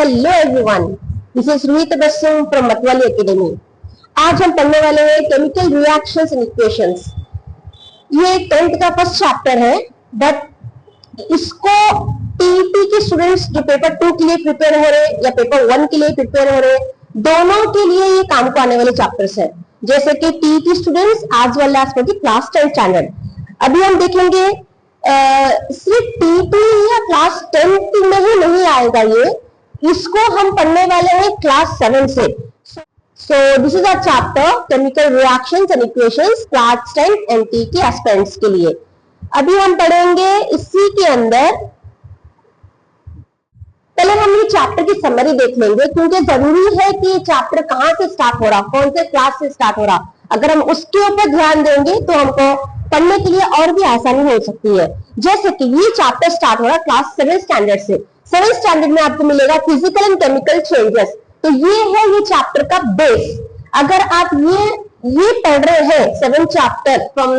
Hello everyone, this is Ruhit Basum from Matwali academy. आज हम पढ़ने वाले हैं केमिकल रिएक्शंस एंड इक्वेशंस। ये 10th का फर्स्ट चैप्टर है, बट इसको टीईटी के स्टूडेंट्स जो पेपर 2 के लिए प्रिपेयर हो रहे या पेपर 1 के लिए प्रिपेयर हो रहे, दोनों के लिए ये काम को आने वाले चैप्टर्स है। जैसे कि TET students as well as for class 10 standard. अभी हम देखेंगे सिर्फ टीईटी या क्लास 10 में ही नहीं आएगा ये, इसको हम पढ़ने वाले हैं क्लास 7 से। So this is our chapter chemical reactions and equations class 10 NT के एस्पिरेंट्स के लिए। अभी हम पढ़ेंगे इसी के अंदर, पहले हम ये चैप्टर की समरी देख लेंगे, क्योंकि जरूरी है कि ये चैप्टर कहां से स्टार्ट हो रहा, कौन से क्लास से स्टार्ट हो रहा। अगर हम उसके ऊपर ध्यान देंगे तो हमको पढ़ने के लिए और भी आसानी हो सकती है। जैसे कि ये चैप्टर स्टार्ट हो रहा क्लास 7 स्टैंडर्ड से। 7 स्टैंडर्ड में आपको मिलेगा फिजिकल एंड केमिकल चेंजेस। तो ये है ये चैप्टर का बेस। अगर आप ये पढ़ रहे हैं 7 chapter from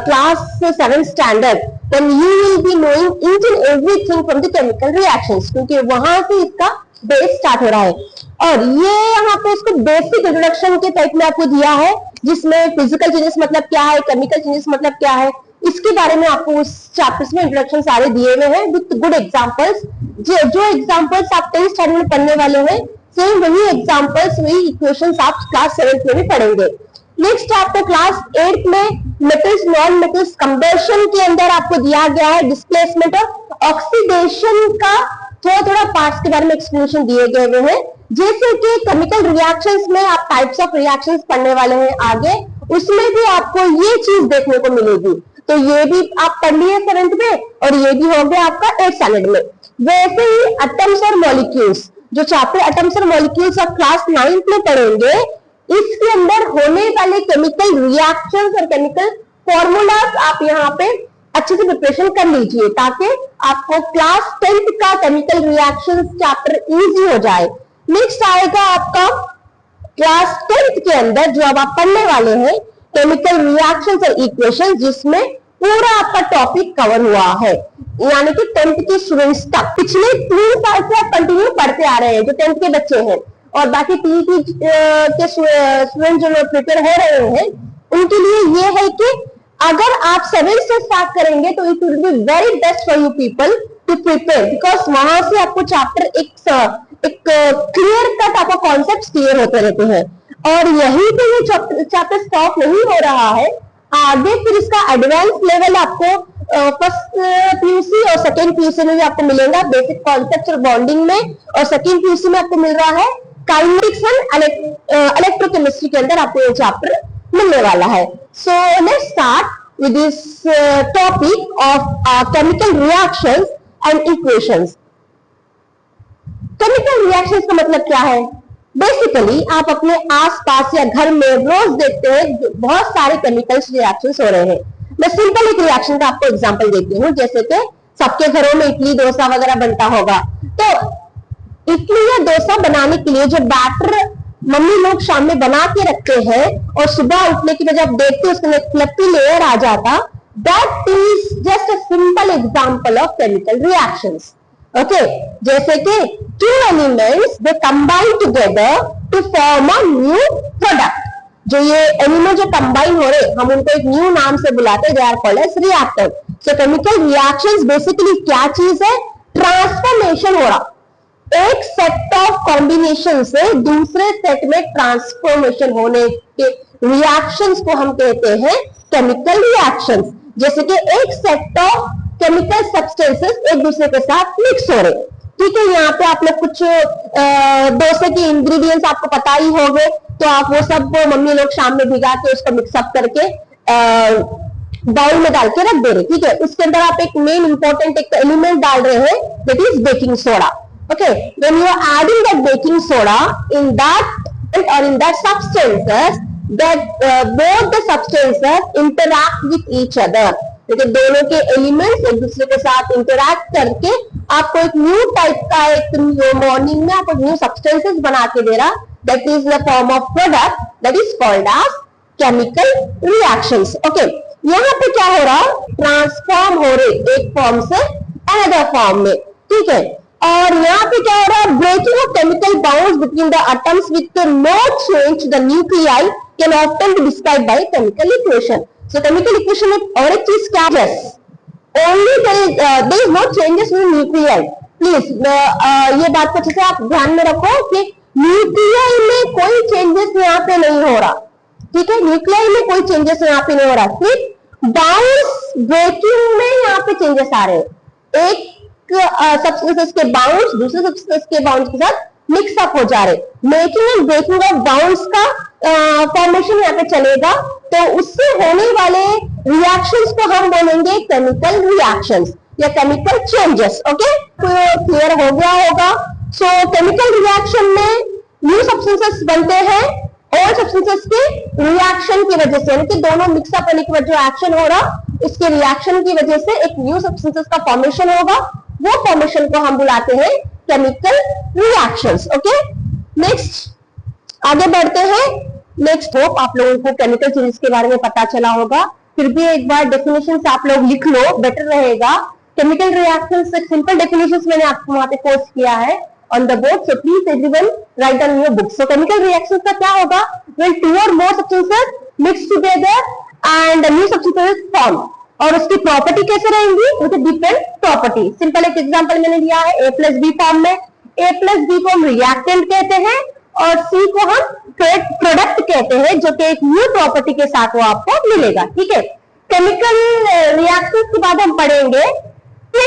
class 7 standard, then you will be knowing each and everything from the chemical reactions, क्योंकि वहां से इसका बेस स्टार्ट हो रहा है। और ये यहाँ पे इसको बेसिक इंट्रोडक्शन के टाइप में आपको दिया है, जिसमें फिजिकल चेंजेस मतलब क्या है, केमिकल चेंजेस मतलब क्या है, इसके बारे में आपको उस चैप्टर्स में इंट्रोडक्शन सारे दिए हुए हैं विद गुड एग्जांपल्स। जो एग्जांपल्स आप 10th स्टैंडर्ड में पढ़ने वाले हैं, सेम वही एग्जांपल्स, वही इक्वेशंस आप क्लास 7 में भी पढ़ेंगे। नेक्स्ट आपको क्लास 8 में मेटल्स नॉन मेटल्स कंबशन के अंदर आपको दिया गया है डिस्प्लेसमेंट और ऑक्सीडेशन का थोड़ा पार्ट्स के बारे में एक्सप्लेनेशन दिए गए हुए हैं। जैसे कि केमिकल रिएक्शंस में आप टाइप्स ऑफ रिएक्शंस पढ़ने वाले हैं आगे, उसमें भी आपको ये चीज देखने को मिलेगी। तो ये भी आप पढ़ लिए 7th में और ये भी हो गया आपका 8th स्टैंडर्ड में। वैसे ही एटम्स और मॉलिक्यूल्स, जो चैप्टर एटम्स और मॉलिक्यूल्स आप क्लास 9th में पढ़ेंगे, इसके अंदर होने वाले केमिकल रिएक्शंस और केमिकल फॉर्मूलाज आप यहाँ पे अच्छे से प्रिपरेशन कर लीजिए, ताकि आपको क्लास 10th का केमिकल रिएक्शंस चैप्टर इजी हो जाए। नेक्स्ट आएगा आपका क्लास 10th के अंदर जो अब आप पढ़ने वाले हैं केमिकल रिएक्शंस और इक्वेशंस, जिसमें पूरा आपका टॉपिक कवर हुआ है। यानी कि 10th के स्टूडेंट्स तक पिछले 3 साल से आप कंटिन्यू पढ़ते आ रहे हैं, जो 10th के बच्चे हैं, और बाकी टीईटी के स्टूडेंट जो प्रिपेयर हो रहे हैं, उनके लिए ये है कि अगर आप 7 से स्टार्ट करेंगे तो it will be very best for you people to prepare, because वहां से आपको चैप्टर एक क्लियर कट आपको कॉन्सेप्ट क्लियर होते रहते हैं। और यहीं पे ये चैप्टर स्टॉप नहीं हो रहा है, आगे फिर इसका एडवांस लेवल आपको फर्स्ट पीयूसी और सेकेंड पीयूसी में भी आपको मिलेगा बेसिक कॉन्सेप्ट और बॉन्डिंग में, और सेकेंड पीयूसी में आपको मिल रहा है काइनेटिक्स एंड इलेक्ट्रोकेमिस्ट्री के अंदर आपको ये चैप्टर मिलने वाला है। So let's start with this topic of chemical reactions and equations. Chemical reactions का मतलब क्या है? बेसिकली आप अपने आसपास या घर में रोज देखते हैं बहुत सारे केमिकल्स रिएक्शंस हो रहे हैं। मैं सिंपल एक रिएक्शन का आपको एग्जांपल देती हूँ। जैसे कि सबके घरों में इडली डोसा वगैरह बनता होगा, तो इडली या डोसा बनाने के लिए जो बैटर मम्मी लोग शाम में बना के रखते हैं और सुबह उठने की वजह आप देखते हैं उसके अंदर फ्लफी लेयर आ जाता, that is just a simple example of chemical reactions. Okay, जैसे कि 2 elements they combine together to form a new product. जो ये एलिमेंट जो कंबाइन हो रहे, हम उनको एक न्यू नाम से बुलाते हैं, they are called as reactor. So chemical reactions basically क्या चीज है? ट्रांसफॉर्मेशन हो रहा, एक सेट ऑफ कॉम्बिनेशन से दूसरे सेट में ट्रांसफॉर्मेशन होने के रिएक्शंस को हम कहते हैं केमिकल रिएक्शंस। जैसे कि एक सेट ऑफ केमिकल सब्सटेंसेस एक दूसरे के साथ मिक्स हो रहे, ठीक है। यहाँ पे आपने कुछ डोसे के इंग्रेडिएंट्स आपको पता ही होंगे, तो आप वो सब मम्मी लोग शाम में भिगा के उसको मिक्सअप करके बाउल में डाल के रख दे रहे, ठीक है। उसके अंदर आप एक मेन इंपॉर्टेंट एक एलिमेंट डाल रहे हैं, that is baking soda. Okay, when you are adding that baking soda in that substances, that both the substances interact with each other. देखिए दोनों के एलिमेंट्स एक दूसरे के साथ इंटरैक्ट करके आपको एक न्यू टाइप का एक मॉर्निंग में आपको न्यू सब्सटेंसेस बना के दे रहा, that is the form of product that is called as chemical reactions. Okay, यहाँ पे क्या हो रहा, ट्रांसफॉर्म हो रहे एक फॉर्म से अनदर फॉर्म में, ठीक है। और यहाँ पे क्या हो रहा है, breaking of chemical bonds between the atoms with no change the nuclei can often be described by chemical equation. So chemical equation में और एक चीज क्या है, only there is no changes in nuclei. Please ये बात को अच्छे से आप ध्यान में रखो कि न्यूक्लियाई में कोई चेंजेस यहाँ पे नहीं हो रहा. ठीक है, न्यूक्लियाई में कोई चेंजेस यहाँ पे नहीं हो रहा, सिर्फ बाउंड्स ब्रेकिंग में यहाँ पे चेंजेस आ रहे हैं. एक सब्सटेंसेस के बाउंड्स दूसरे सब्सटेंस के बाउंड्स के साथ मिक्स अप हो जा रहे. Making and breaking of bonds का फॉर्मेशन यहाँ पे चलेगा, तो उससे होने वाले रिएक्शंस को हम बोलेंगे केमिकल रिएक्शंस या केमिकल चेंजेस. ओके, क्लियर हो गया होगा. सो केमिकल रिएक्शन में न्यू सब्सटेंसेस बनते हैं और सब्सटेंसेस के रिएक्शन की वजह से, यानी कि दोनों मिक्सअप होने के बाद जो एक्शन हो रहा उसके रिएक्शन की वजह से एक न्यू सब्सटेंसेस का फॉर्मेशन होगा. वो फॉर्मेशन को हम बुलाते हैं केमिकल रिएक्शंस. ओके, नेक्स्ट आगे बढ़ते हैं. नेक्स्ट होप आप लोगों को केमिकल चेंजेस के बारे में पता चला होगा. फिर भी एक बार डेफिनेशन आप लोग लिख लो, बेटर रहेगा. केमिकल रिएक्शंस एक सिंपल डेफिनेशन मैंने आपको वहां पे पोस्ट किया है on the board, so please everyone write down your book. So chemical reactions का क्या होगा, when two or more substances mix together and new substances form. और उसकी प्रॉपर्टी कैसे रहेंगी, विद डिफरेंट प्रॉपर्टी. सिंपल एक एग्जांपल मैंने दिया है, A प्लस बी फॉर्म में. A प्लस बी को हम रिएक्टेंट कहते हैं और C को हम प्रोडक्ट कहते हैं, जो कि एक न्यू प्रॉपर्टी के साथ वो आपको मिलेगा. ठीक है, केमिकल रिएक्शंस के बाद हम पढ़ेंगे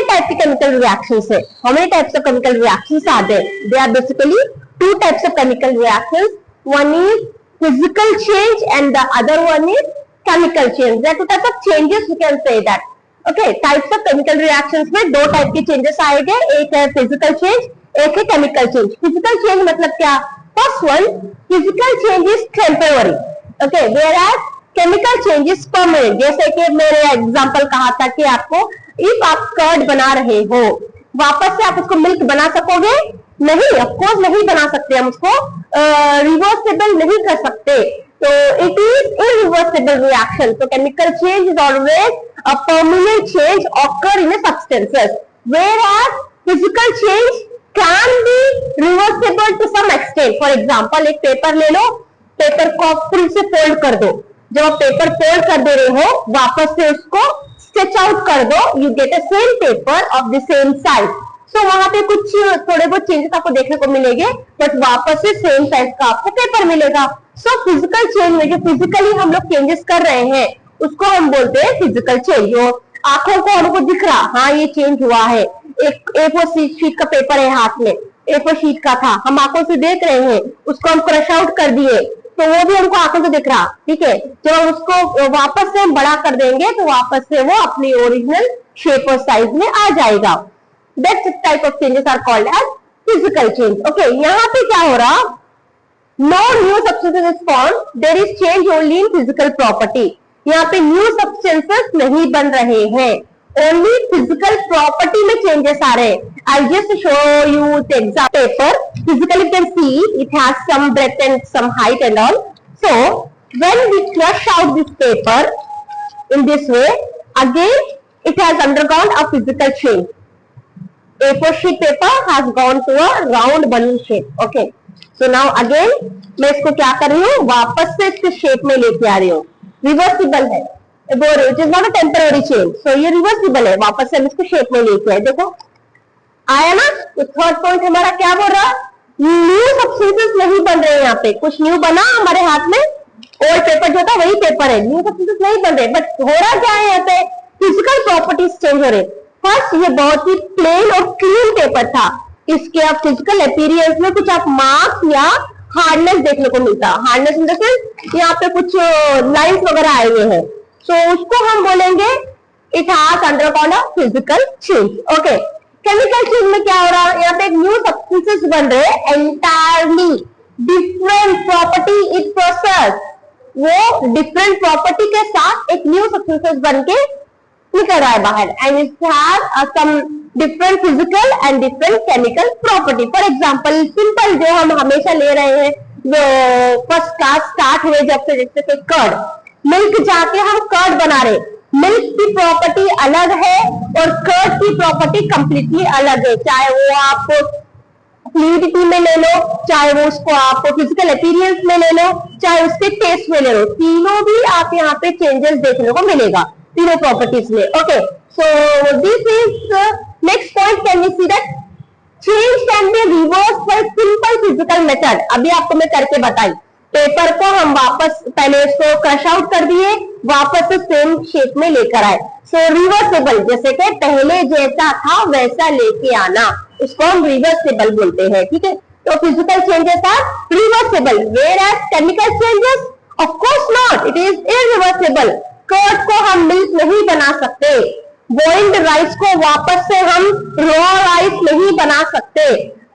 टाइप के केमिकल रिएक्शंस है. How many types of chemical reactions are there? They are basically two types of chemical reactions. One is physical change and the other one is chemical change. There are two types of changes, we can say that. Okay, types of chemical reactions में दो type के changes आएंगे, एक है physical change, एक है chemical change. Physical change मतलब क्या? First one, physical change is temporary. Okay, whereas chemical change is permanent. जैसे कि मैंने एग्जांपल कहा था कि आपको इफ आप कर्ड बना रहे हो, वापस से आप उसको मिल्क बना सकोगे? नहीं, ऑफकोर्स नहीं बना सकते. हम उसको रिवर्सेबल नहीं कर सकते. So it is irreversible reaction. So chemical change is always a permanent change occur in a substances, whereas physical change can be reversible to some extent. For example, एक पेपर ले लो, पेपर को फिर से fold कर दो. जब आप paper fold कर दे रहे हो, वापस से उसको स्ट्रेच आउट कर दो, you get a same paper of the same size. So वहां पे कुछ थोड़े बहुत चेंजेस आपको देखने को मिलेंगे, बट वापस से सेम साइज का आपको पेपर मिलेगा. सो फिजिकल चेंज में जो फिजिकली हम लोग चेंजेस कर रहे हैं उसको हम बोलते हैं फिजिकल चेंज. जो आंखों को हमको दिख रहा, हाँ ये चेंज हुआ है. एक A4 शीट का पेपर है हाथ में, A4 शीट का था, हम आंखों से देख रहे हैं, उसको हम क्रश आउट कर दिए तो वो भी हमको आंखों से दिख रहा. ठीक है, जब हम उसको वापस से हम बड़ा कर देंगे तो वापस से वो अपनी ओरिजिनल शेप और साइज में आ जाएगा. That type of changes are called as physical change. Okay, यहाँ पे क्या हो रहा? No new substances is formed. There is change only in physical property. यहाँ पे new substances नहीं बन रहे हैं. Only physical property में changes आ रहे हैं. I'll just show you the example paper. Physically you can see it has some breadth and some height and all. So when we crush out this paper in this way, again it has undergone a physical change. A4 sheet paper has gone to a round balloon shape. Okay, so now again मैं इसको क्या कर रही हूँ, वापस से इसके shape में लेके आ रही हूँ. रिवर्सिबल है, it is not a temporary change. So ये रिवर्सिबल है, वापस से हम इसको शेप में लेके आए. देखो आया ना. तो थर्ड पॉइंट हमारा क्या बोल रहा? न्यू सब्सटेंसेस नहीं बन रहे. यहाँ पे कुछ न्यू बना हमारे हाथ में, ओल्ड पेपर जो था वही पेपर है, न्यू सब्सटेंसेस नहीं बन रहे. बट हो रहा क्या है, यहाँ पे फिजिकल प्रॉपर्टीज चेंज हो रहे. फर्स्ट ये बहुत ही प्लेन और क्लीन पेपर था, इसके आप फिजिकल अपीयरेंस में कुछ आप मार्क्स या हार्डनेस देखने को मिलता. हार्डनेस इन द सेंस यहाँ पे कुछ लाइंस वगैरह आए हुए हैं. सो उसको हम बोलेंगे it has undergone a physical change. Okay, chemical change में क्या हो रहा है, यहाँ पे एक न्यू सब्सटेंसेस बन रहे हैं, entirely different property it process. वो डिफरेंट प्रॉपर्टी के साथ एक न्यू सब्सटेंसेस बन के निकल रहा है बाहर, and it has some different physical and different chemical property. For example simple जो हम हमेशा ले रहे हैं, जो फर्स्ट क्लास स्टार्ट हुए जब से, जैसे कि कर्ड, मिल्क जाके हम कर्ड बना रहे. मिल्क की प्रॉपर्टी अलग है और कर्ड की प्रॉपर्टी कंप्लीटली अलग है, चाहे वो आप फ्लूइडिटी में ले लो, चाहे वो उसको आप फिजिकल अपीयरेंस में ले लो, चाहे उसके टेस्ट में ले लो, तीनों भी आप यहाँ पे चेंजेस देखने को मिलेगा तीनों प्रॉपर्टीज में। Okay, so this is next point, can you see that change can be reverse bye simple physical method. अभी आपको मैं करके बताई, पेपर को हम वापस पहले इसको क्रश आउट कर दिए, वापस से सेम शेप में लेकर आए। सो रिवर्सेबल, जैसे कि पहले जैसा था वैसा लेके आना, उसको हम रिवर्सेबल बोलते हैं, ठीक है। तो physical changes are reversible, whereas chemical changes of course not, it is irreversible. Curd को हम मिल्क नहीं बना सकते, बॉइल्ड राइस को वापस से हम रॉ राइस नहीं बना सकते।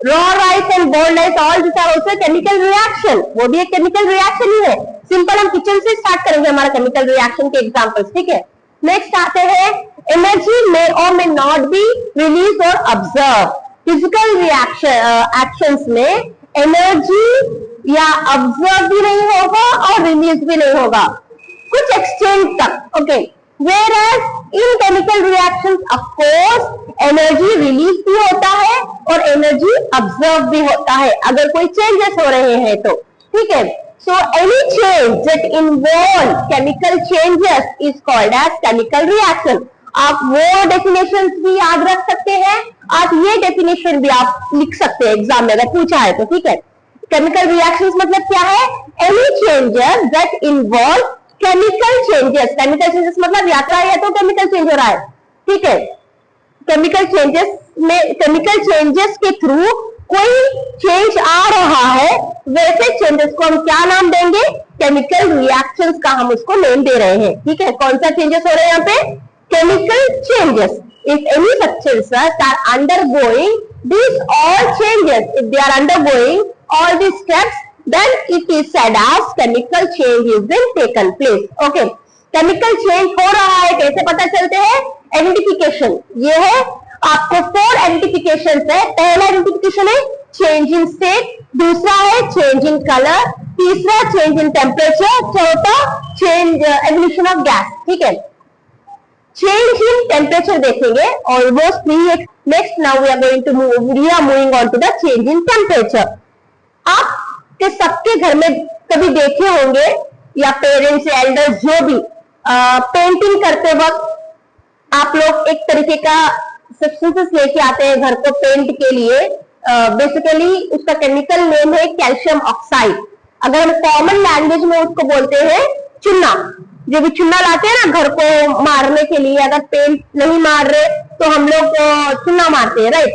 Raw rice and boiled rice all this are also chemical reaction, वो भी एक केमिकल रिएक्शन ही है। सिंपल हम किचन से स्टार्ट करेंगे हमारा केमिकल रिएक्शन के एग्जांपल्स, ठीक है। नेक्स्ट आते हैं, एनर्जी मे और मे नॉट बी रिलीज और ऑब्जर्व। फिजिकल रिएक्शन एक्शंस में एनर्जी या ऑब्जर्व भी नहीं होगा और रिलीज भी नहीं होगा, कुछ एक्सचेंज तक, okay. Whereas in chemical reactions, of course, energy release भी होता है और energy absorb भी होता है, अगर कोई changes हो रहे हैं तो, ठीक है। So any change that involve chemical changes is called as chemical reaction. आप वो definitions भी याद रख सकते हैं, आप ये definition भी आप लिख सकते हैं एग्जाम में अगर पूछा है तो, ठीक है। Chemical reactions मतलब क्या है? Any changes that involve chemical changes, chemical changes मतलब यात्रा है तो केमिकल चेंज हो रहा है, ठीक है। केमिकल चेंजेस में, केमिकल चेंजेस के थ्रू कोई चेंज आ रहा है, वैसे चेंजेस को हम क्या नाम देंगे? केमिकल रिएक्शंस का हम उसको नेम दे रहे हैं, ठीक है। कौन सा चेंजेस हो रहे हैं यहाँ पे? Chemical changes. If any substances are undergoing this all changes, if they are undergoing all this steps, then it is said as chemical change is been taken place. Okay, chemical change हो रहा है, कैसे पता चलते हैं? Identification, ये है आपको 4 आइडेंटिफिकेशन है। पहला आइडेंटिफिकेशन है चेंज इन स्टेट, दूसरा है चेंज इन कलर, तीसरा चेंज इन टेम्परेचर, चौथा चेंज एवोल्यूशन ऑफ गैस, ठीक है। चेंज इन टेम्परेचर देखेंगे almost 3x। Next now we are going to move, we are moving on to the change in temperature. आप के सबके घर में कभी देखे होंगे, या पेरेंट्स या एल्डर्स जो भी पेंटिंग करते वक्त आप लोग एक तरीके का सब्सटेंसेस लेके आते हैं घर को पेंट के लिए। बेसिकली उसका केमिकल नेम है कैल्शियम ऑक्साइड। अगर हम कॉमन लैंग्वेज में उसको बोलते हैं चूना। जो भी चूना लाते हैं ना घर को मारने के लिए, अगर पेंट नहीं मार रहे तो हम लोग चूना मारते हैं, राइट,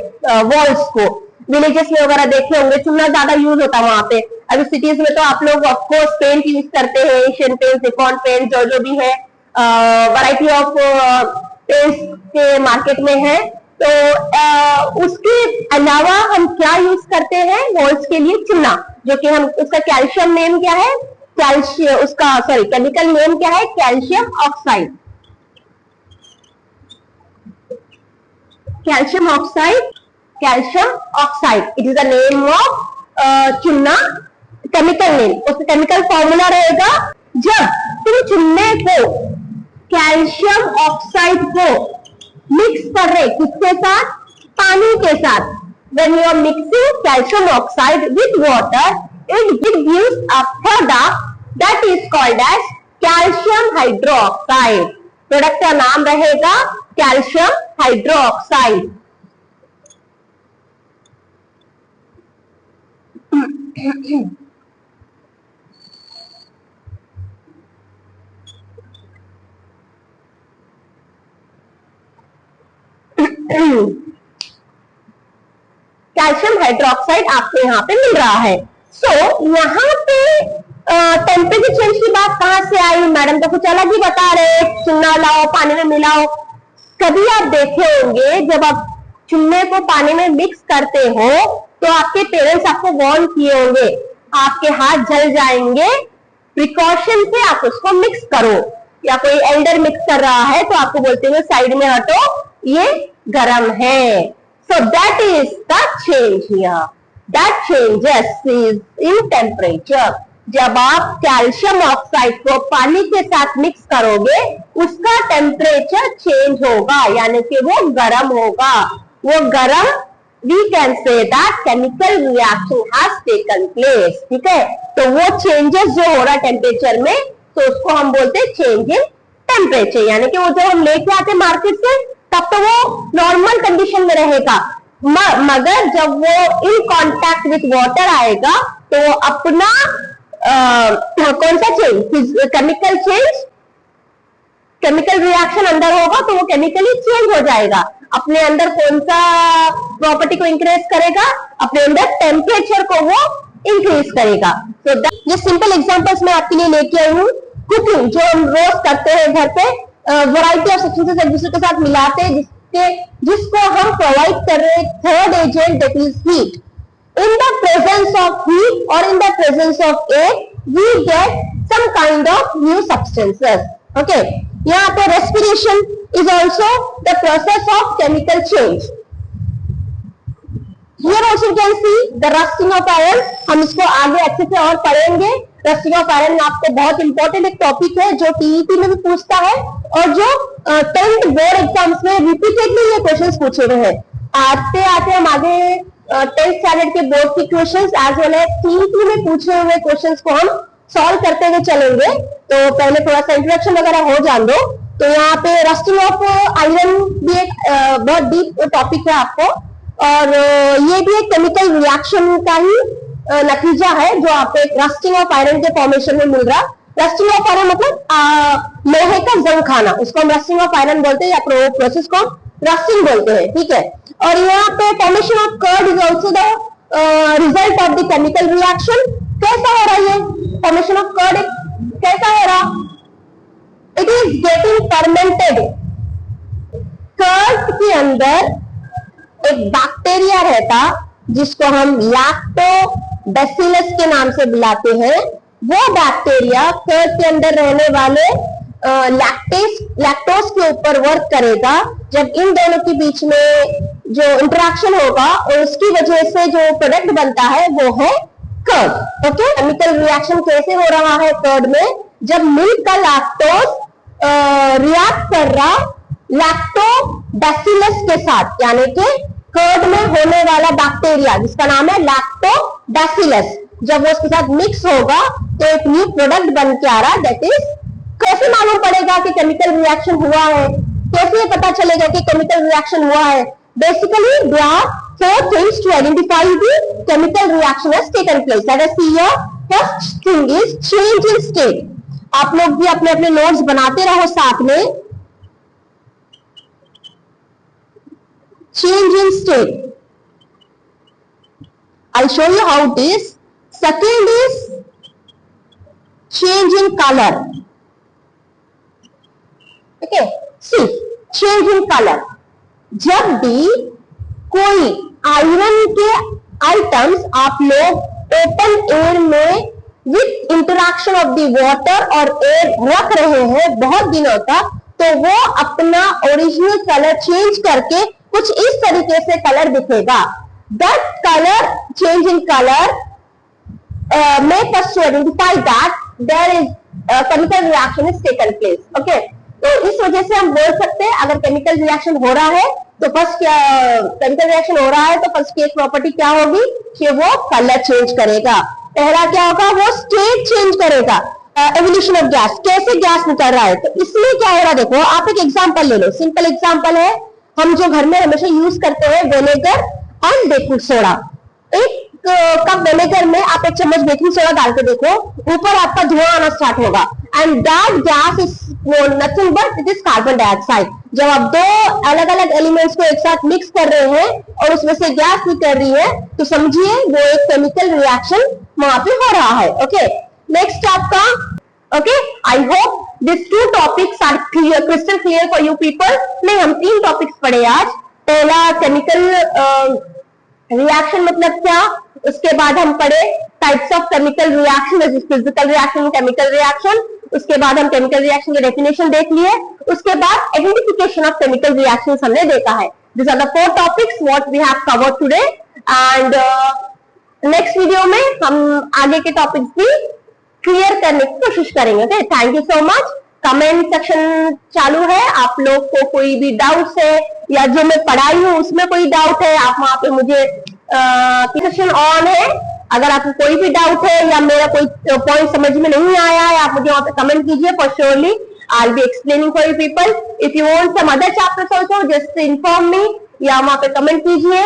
वॉल्स को। विलेजेस में वगैरह देखे होंगे चूना ज्यादा यूज होता है वहां पे। अभी सिटीज में तो आप लोग ऑफकोर्स पेंट यूज करते हैं, एशियन पेंट, सिलिकॉन पेंट, जो भी है वैरायटी ऑफ पेंट्स के मार्केट में है। तो उसके अलावा हम क्या यूज करते हैं वॉल्स के लिए? चूना, जो कि हम उसका कैल्शियम नेम क्या है? कैल्शियम, उसका सॉरी केमिकल नेम क्या है? Calcium oxide. Calcium oxide, calcium oxide, it is the name of चूना, केमिकल नेम। उसका केमिकल फॉर्मूला रहेगा, जब तुम चूने को, कैल्शियम ऑक्साइड को मिक्स कर रहे, किसके साथ? पानी के साथ। when you are mixing calcium oxide with water, it gives a product that is called as calcium hydroxide. Product का नाम रहेगा कैल्शियम हाइड्रोक्साइड। कैल्शियम हाइड्रोक्साइड आपको यहाँ पे मिल रहा है। सो यहाँ पे टेम्परेचर चेंज की बात कहाँ से आई? मैडम तो कुछ अलग ही बता रहे, चूना लाओ पानी में मिलाओ। कभी आप देखे होंगे जब आप चूने को पानी में मिक्स करते हो तो आपके पेरेंट्स आपको वार्न किए होंगे, आपके हाथ जल जाएंगे, प्रिकॉशन से आप उसको मिक्स करो। या कोई एल्डर मिक्स कर रहा है तो आपको बोलते हैं साइड में हटो, ये गर्म है। So that is the change here. That changes is in temperature. जब आप कैल्शियम ऑक्साइड को पानी के साथ मिक्स करोगे उसका टेम्परेचर चेंज होगा, यानी कि वो गर्म होगा। वो गर्म, we can say that chemical reaction has taken place, ठीक है। तो वो चेंजेस जो हो रहा है टेम्परेचर में, तो उसको हम बोलते हैं चेंज इन टेम्परेचर, यानी कि वो जब हम लेके आते हैं मार्केट से तब तो वो नॉर्मल कंडीशन में रहेगा, मगर जब वो इन कांटेक्ट विथ वाटर आएगा तो वो अपना कौन सा change, chemical change, chemical reaction अंदर होगा तो वो केमिकली चेंज हो जाएगा। अपने अंदर कौन सा प्रॉपर्टी को इंक्रीज करेगा, अपने अंदर टेम्परेचर को वो इंक्रीज करेगा। तो ये सिंपल एग्जांपल्स मैं आपके लिए लेके आई हूँ। कुकिंग जो हम रोज करते हैं घर पे, वैरायटी ऑफ सब्सटेंसेस एक दूसरे के साथ मिलाते हैं, जिसको हम प्रोवाइड कर रहे हैं third agent, that is heat. In the presence of heat और in the presence of air we get some kind of new substances. Okay, यहाँ पे respiration is also the process of chemical change. Here also you can see the rusting of iron। हम इसको आगे अच्छे से और पढ़ेंगे। रस्टिंग ऑफ आयरन आपको बहुत इंपॉर्टेंट एक टॉपिक है जो टीईटी में भी पूछता है और जो 10th बोर्ड एग्जाम्स में रिपीटेडली ये क्वेश्चंस पूछे हुए हैं। आते आते हम आगे 10th स्टैंडर्ड के बोर्ड के questions as well as TET में पूछे हुए क्वेश्चंस को हम सॉल्व करते हुए चलेंगे। तो पहले थोड़ा सा इंट्रोडक्शन वगैरह हो जान दो। तो यहाँ पे रस्टिंग ऑफ आयरन भी एक बहुत डीप टॉपिक है आपको, और ये भी एक केमिकल रिएक्शन का ही नतीजा है जो आपको एक रस्टिंग ऑफ आयरन के फॉर्मेशन में मिल रहा। रस्टिंग ऑफ आयरन मतलब लोहे का जंग खाना, उसको हम रस्टिंग ऑफ आयरन बोलते हैं या प्रोसेस को रस्टिंग बोलते हैं, ठीक है। और यहाँ पे formation of curd is also the result of the chemical reaction. कैसा हो रहा है फॉर्मेशन ऑफ कर्ड, कैसा हो रहा, it is getting fermented. Curd के अंदर एक बैक्टीरिया रहता जिसको हम लैक्टोबैसिलस के नाम से बुलाते हैं। वो बैक्टीरिया कर्ड के अंदर रहने वाले लैक्टोज के ऊपर वर्क करेगा। जब इन दोनों के बीच में जो इंटरेक्शन होगा और उसकी वजह से जो प्रोडक्ट बनता है वो है कर्ड। ओके, केमिकल रिएक्शन कैसे हो रहा है कर्ड में, जब मिल्क का लैक्टोज रिएक्ट कर रहा लैक्टोबैसिलस के साथ, यानी कि कर्ड में होने वाला बैक्टीरिया जिसका नाम है लैक्टोबैसिलस, जब वो उसके साथ मिक्स होगा तो एक न्यू प्रोडक्ट बन के आ रहा, दैट इज। कैसे मालूम पड़ेगा कि केमिकल रिएक्शन हुआ है, कैसे पता चलेगा कि केमिकल रिएक्शन हुआ है? Basically there are 4 things to identify the chemical reaction has taken place. Let us see here. First thing is change in state. आप लोग भी अपने अपने नोट्स बनाते रहो साथ में। Change in state. I'll show you how it is. Second is change in color. Okay, see, change in color. जब भी कोई आयरन के आइटम्स आप लोग ओपन एयर में with interaction of the water और एयर रख रहे हैं बहुत दिनों तक, तो वो अपना ओरिजिनल कलर चेंज करके कुछ इस तरीके से कलर दिखेगा। That color change in color make us to identify that there is chemical reaction is taken place. Okay, तो इस वजह से हम बोल सकते हैं अगर केमिकल रिएक्शन हो रहा है तो फर्स्ट क्या, केमिकल रिएक्शन हो रहा है तो फर्स्ट की एक प्रॉपर्टी क्या होगी कि वो कलर चेंज करेगा। पहला क्या होगा, वो स्टेट चेंज करेगा। एवोल्यूशन ऑफ गैस, कैसे गैस निकल रहा है, तो इसमें क्या हो रहा है देखो, आप एक एग्जांपल ले लो। सिंपल एग्जांपल है, हम जो घर में हमेशा यूज करते हैं विनेगर एंड बेकिंग सोडा। एक कप विनेगर में आप एक चम्मच बेकिंग सोडा डाल के देखो, ऊपर आपका धुआं आना स्टार्ट होगा, and that gas is nothing but it is carbon dioxide. जब आप दो अलग अलग एलिमेंट्स को एक साथ मिक्स कर रहे हैं और उसमें से गैस निकल रही है, तो समझिए वो एक केमिकल रिएक्शन वहां पे हो रहा है। ओके, नेक्स्ट आपका, okay, I hope this 2 topics are clear, crystal clear for you people. नहीं, हम 3 टॉपिक्स पढ़े आज। पहला केमिकल रिएक्शन मतलब क्या, उसके बाद हम पढ़े types of chemical reaction, physical reaction, chemical reaction. उसके बाद हम केमिकल रिएक्शन के डेफिनेशन देख लिए। उसके बाद आइडेंटिफिकेशन ऑफ केमिकल रिएक्शंस हमने देखा है। This are the 4 topics what we have covered today, and next video में हम आगे के टॉपिक्स भी क्लियर करने की कोशिश करेंगे। Okay, thank you so much. Comment section चालू है, आप लोग को कोई भी डाउट्स है या जो मैं पढ़ाई हूँ उसमें कोई डाउट है, आप वहां पे मुझे सेक्शन ऑन है, अगर आपको कोई भी डाउट है या मेरा कोई पॉइंट समझ में नहीं आया है, आप मुझे वहां पे कमेंट कीजिए। For surely I be explaining for you people. If you want some other chapters also just inform me, या वहां पे कमेंट कीजिए,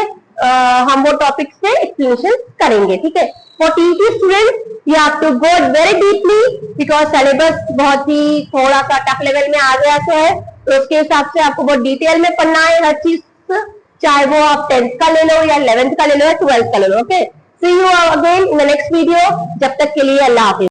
हम वो टॉपिक्स पे एक्सप्लेनेशन करेंगे। ठीक है, for TT student you have to go very deeply because syllabus बहुत ही थोड़ा सा टफ लेवल में आ गया है, तो उसके हिसाब से आपको बहुत डिटेल में पढ़ना है हर चीज, चाहे वो आप 10th का ले लो या 11th का ले लो या 12th का ले लो। Okay, see you again in the next video. जब तक के लिए अल्लाह हाफिज।